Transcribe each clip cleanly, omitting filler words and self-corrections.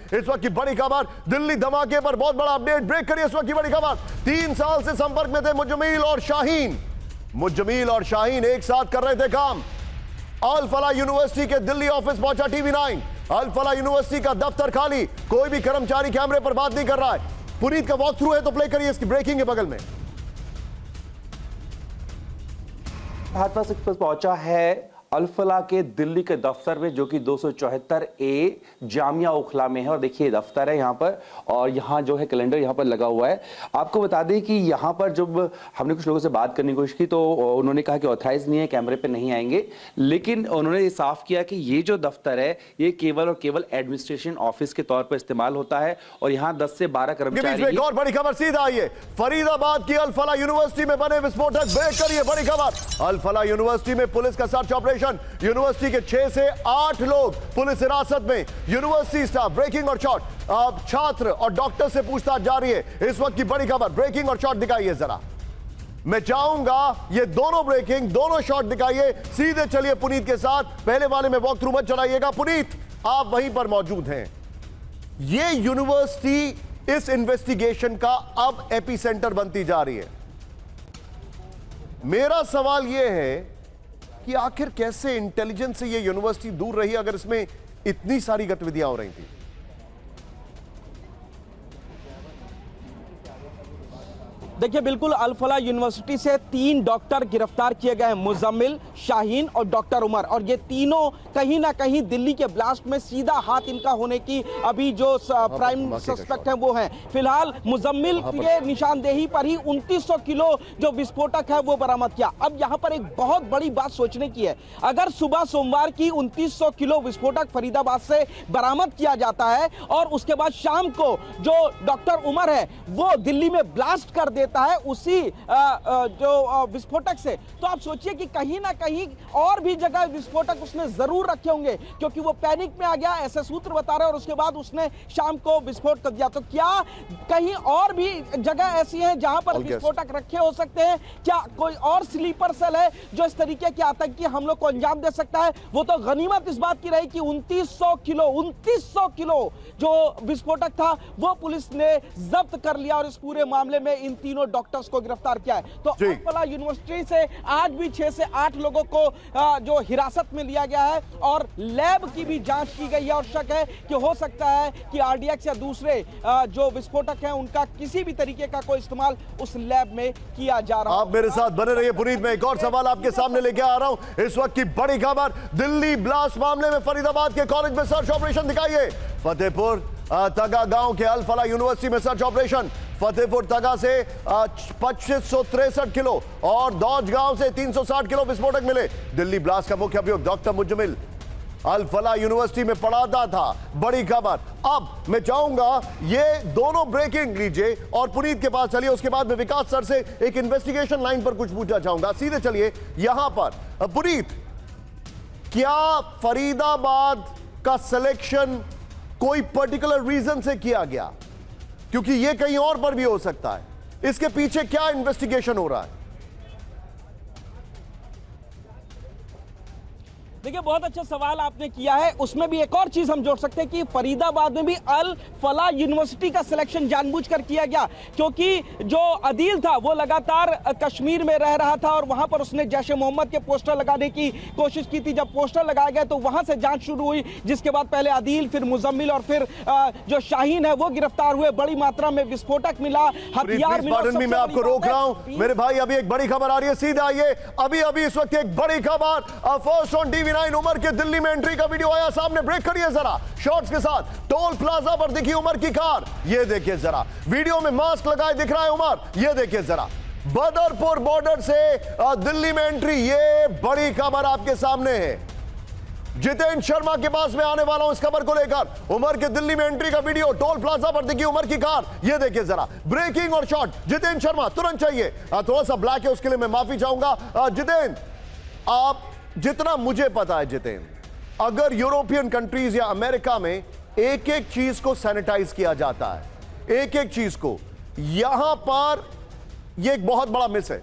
इस वक्त की बड़ी खबर, दिल्ली धमाके पर बहुत बड़ा अपडेट, ब्रेक करिए इस वक्त की बड़ी खबर। 3 साल से संपर्क में थे मुज्जमिल और शाहीन। मुज्जमिल और शाहीन एक साथ कर रहे थे काम। अल फलाह यूनिवर्सिटी के दिल्ली ऑफिस पहुंचा टीवी9। अल फलाह यूनिवर्सिटी का दफ्तर खाली, कोई भी कर्मचारी कैमरे पर बात नहीं कर रहा है। पुनीत का वॉक थ्रू है तो प्ले करिए इसकी, ब्रेकिंग के बगल में। भाजपा एक्सप्रेस पहुंचा है अल फलाह के दिल्ली के दफ्तर में, जो कि 274A जामिया ओखला में है। और देखिए दफ्तर है यहाँ पर, और यहाँ जो है कैलेंडर यहाँ पर लगा हुआ है। आपको बता दें कि यहाँ पर जब हमने कुछ लोगों से बात करने की कोशिश की तो उन्होंने कहा कि ऑथराइज नहीं है, कैमरे पे नहीं आएंगे। लेकिन उन्होंने ये साफ किया कि ये जो दफ्तर है ये केवल और केवल एडमिनिस्ट्रेशन ऑफिस के तौर पर इस्तेमाल होता है, और यहाँ 10 से 12 कर्मचारी। और बड़ी खबर सीधा आइए, फरीदाबाद की अल फलाह यूनिवर्सिटी में बने विस्फोटक। ब्रेक करिए बड़ी खबर, अल फलाह यूनिवर्सिटी में पुलिस का सर्च ऑपरेशन। यूनिवर्सिटी के 6 से 8 लोग पुलिस हिरासत में। यूनिवर्सिटी स्टाफ, ब्रेकिंग और शॉट, अब छात्र और डॉक्टर से पूछताछ जारी है। इस वक्त की बड़ी खबर, ब्रेकिंग और शॉट दिखाइए जरा। मैं चाहूंगा ये दोनों ब्रेकिंग, दोनों शॉट दिखाइए। सीधे चलिए पुनीत के साथ, पहले वाले में वॉक थ्रू मत चलाइएगा। पुनीत आप वहीं पर मौजूद हैं। ये यूनिवर्सिटी इस इन्वेस्टिगेशन का अब एपिसेंटर बनती जा रही है। मेरा सवाल यह है कि आखिर कैसे इंटेलिजेंस से ये यूनिवर्सिटी दूर रही अगर इसमें इतनी सारी गतिविधियां हो रही थी। देखिए बिल्कुल, अल फलाह यूनिवर्सिटी से 3 डॉक्टर गिरफ्तार किए गए हैं, मुजम्मिल, शाहीन और डॉक्टर उमर। और ये तीनों कहीं ना कहीं दिल्ली के ब्लास्ट में सीधा हाथ इनका होने की अभी जो प्राइम सस्पेक्ट है वो है। फिलहाल मुजम्मिल के निशानदेही पर ही 2900 किलो जो विस्फोटक है वो बरामद किया। अब यहाँ पर एक बहुत बड़ी बात सोचने की है, अगर सुबह सोमवार की 2900 किलो विस्फोटक फरीदाबाद से बरामद किया जाता है और उसके बाद शाम को जो डॉक्टर उमर है वो दिल्ली में ब्लास्ट कर देता है उसी जो विस्फोटक से, तो आप सोचिए कि कहीं ना कहीं और भी जगह विस्फोटक उसने जरूर रखे होंगे, क्योंकि वो पैनिक में आ गया ऐसे सूत्र बता रहे हैं, और उसके बाद उसने शाम को विस्फोट कर दिया। तो क्या कहीं और भी जगह ऐसी हैं जहां पर विस्फोटक रखे हो सकते हैं? क्या कोई और स्लीपर सेल है जो इस तरीके के आतंकी हमलों को अंजाम दे सकता है? वो तो गनीमत इस बात की रही कि 2900 किलो जो विस्फोटक था वो पुलिस ने जब्त कर लिया, और इस पूरे मामले में इन तीनों डॉक्टर्स को गिरफ्तार किया है। तो अल फलाह यूनिवर्सिटी से आज भी 6 से 8 लोगों को जो हिरासत में लिया गया है, और लैब की भी जांच की गई है, और शक है कि हो सकता है कि आरडीएक्स या दूसरे जो विस्फोटक हैं उनका किसी भी तरीके का कोई इस्तेमाल उस लैब में किया जा रहा है। आप मेरे साथ बने रहिए पुनीत, में एक और सवाल आपके सामने लेके आ रहा हूं। इस वक्त की बड़ी खबर, दिल्ली ब्लास्ट मामले में फरीदाबाद के कॉलेज में सर्च ऑपरेशन दिखाइए। फतेहपुर तगा गांव के अल फलाह यूनिवर्सिटी में सर्च ऑपरेशन। फतेहपुर तगा से 2563 किलो और दौज गांव से 360 किलो विस्फोटक मिले। दिल्ली ब्लास्ट का मुख्य अभियुक्त डॉक्टर मुज्जमिल अल फलाह यूनिवर्सिटी में पढ़ाता था। बड़ी खबर, अब मैं चाहूंगा ये दोनों ब्रेकिंग लीजिए और पुनीत के पास चलिए, उसके बाद में विकास सर से एक इन्वेस्टिगेशन लाइन पर कुछ पूछना चाहूंगा। सीधे चलिए यहां पर। पुनीत, क्या फरीदाबाद का सिलेक्शन कोई पर्टिकुलर रीजन से किया गया? क्योंकि यह कहीं और पर भी हो सकता है, इसके पीछे क्या इन्वेस्टिगेशन हो रहा है? देखिए बहुत अच्छा सवाल आपने किया है। उसमें भी एक और चीज हम जोड़ सकते हैं कि फरीदाबाद में भी अल फलाह यूनिवर्सिटी का सिलेक्शन जानबूझकर किया गया, क्योंकि जो अदील था वो लगातार कश्मीर में रह रहा था और वहां पर उसने जैश ए मोहम्मद के पोस्टर लगाने की कोशिश की थी। जब पोस्टर लगाए गए तो वहां से जांच शुरू हुई, जिसके बाद पहले अदील, फिर मुजम्मिल और फिर जो शाहीन है वो गिरफ्तार हुए। बड़ी मात्रा में विस्फोटक मिला, हथियार मिला। मैं आपको रोक रहा हूं मेरे भाई, अभी एक बड़ी खबर आ रही है, सीधे आइए। अभी इस वक्त एक बड़ी खबर, फर्स्ट ऑन टीवी9 उमर के दिल्ली में एंट्री का वीडियो आया सामने। ब्रेक करिए जरा शॉट्स के साथ। टोल प्लाजा पर दिखी उमर की कार, ये देखिए जरा, वीडियो में मास्क लगाए दिख रहा है उमर, ये देखिए जरा। बदरपुर बॉर्डर से दिल्ली में एंट्री, ये बड़ी खबर आपके सामने है। जितेंद्र शर्मा के पास में आने वाला हूं इस खबर को लेकर। उमर के दिल्ली में एंट्री का वीडियो, टोल प्लाजा पर दिखी उमर की कार, ये देखिए जरा। ब्रेकिंग और शॉट, जितेंद्र शर्मा तुरंत चाहिए। थोड़ा सा ब्लैक है उसके लिए मैं माफी चाहूंगा। जितेंद्र, आप जितना मुझे पता है जितेंद्र, अगर यूरोपियन कंट्रीज या अमेरिका में एक एक चीज को सैनिटाइज किया जाता है, एक एक चीज को, यहां पर यह एक बहुत बड़ा मिस है।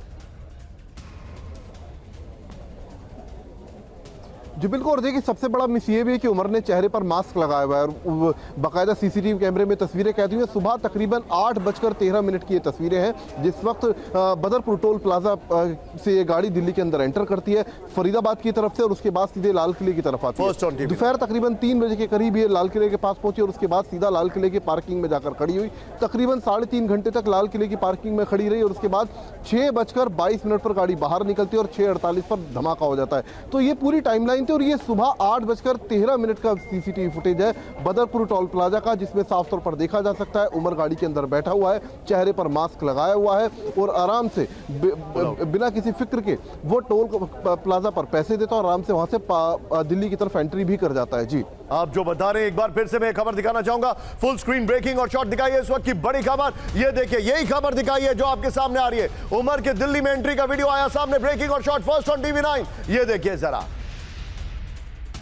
जी बिल्कुल। और देखिए सबसे बड़ा मिस ये भी है कि उमर ने चेहरे पर मास्क लगाया हुआ है और बाकायदा सीसीटीवी कैमरे में तस्वीरें कैद हुई हैं। सुबह तकरीबन 8:13 की ये तस्वीरें हैं जिस वक्त बदरपुर टोल प्लाजा से ये गाड़ी दिल्ली के अंदर एंटर करती है फरीदाबाद की तरफ से और उसके बाद सीधे लाल किले की तरफ आती है। दोपहर तकरीबन 3 बजे के करीब ये लाल किले के पास पहुंची और उसके बाद सीधा लाल किले की पार्किंग में जाकर खड़ी हुई। तकरीबन 3.5 घंटे तक लाल किले की पार्किंग में खड़ी रही और उसके बाद 6:22 पर गाड़ी बाहर निकलती है और 6:48 पर धमाका हो जाता है। तो ये पूरी टाइमलाइन थी और ये सुबह 8:13 का सीसीटीवी फुटेज है बदरपुर टोल प्लाजा का, जिसमें साफ तौर पर देखा जा सकता है उमर गाड़ी के अंदर बैठा हुआ है, चेहरे पर मास्क लगाया हुआ है और आराम से बिना किसी फिक्र के वो टोल प्लाजा पर पैसे देता है और आराम से वहां से दिल्ली की तरफ एंट्री भी कर जाता है। जी आप जो बता रहे हैं एक बार फिर से मैं खबर दिखाना चाहूंगा। फुल स्क्रीन ब्रेकिंग और शॉट दिखाइए इस वक्त की बड़ी खबर। ये देखिए यही खबर दिखाई है जो आपके सामने आ रही है। उमर के दिल्ली में एंट्री का वीडियो आया सामने। ब्रेकिंग और शॉट फर्स्ट ऑन TV9। ये देखिए जरा।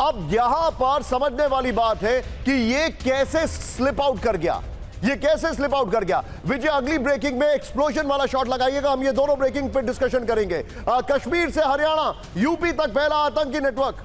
अब यहां पर समझने वाली बात है कि ये कैसे स्लिप आउट कर गया, ये कैसे स्लिप आउट कर गया। विजय अगली ब्रेकिंग में एक्सप्लोजन वाला शॉट लगाइएगा, हम ये दोनों ब्रेकिंग पे डिस्कशन करेंगे। कश्मीर से हरियाणा यूपी तक फैला आतंकी नेटवर्क।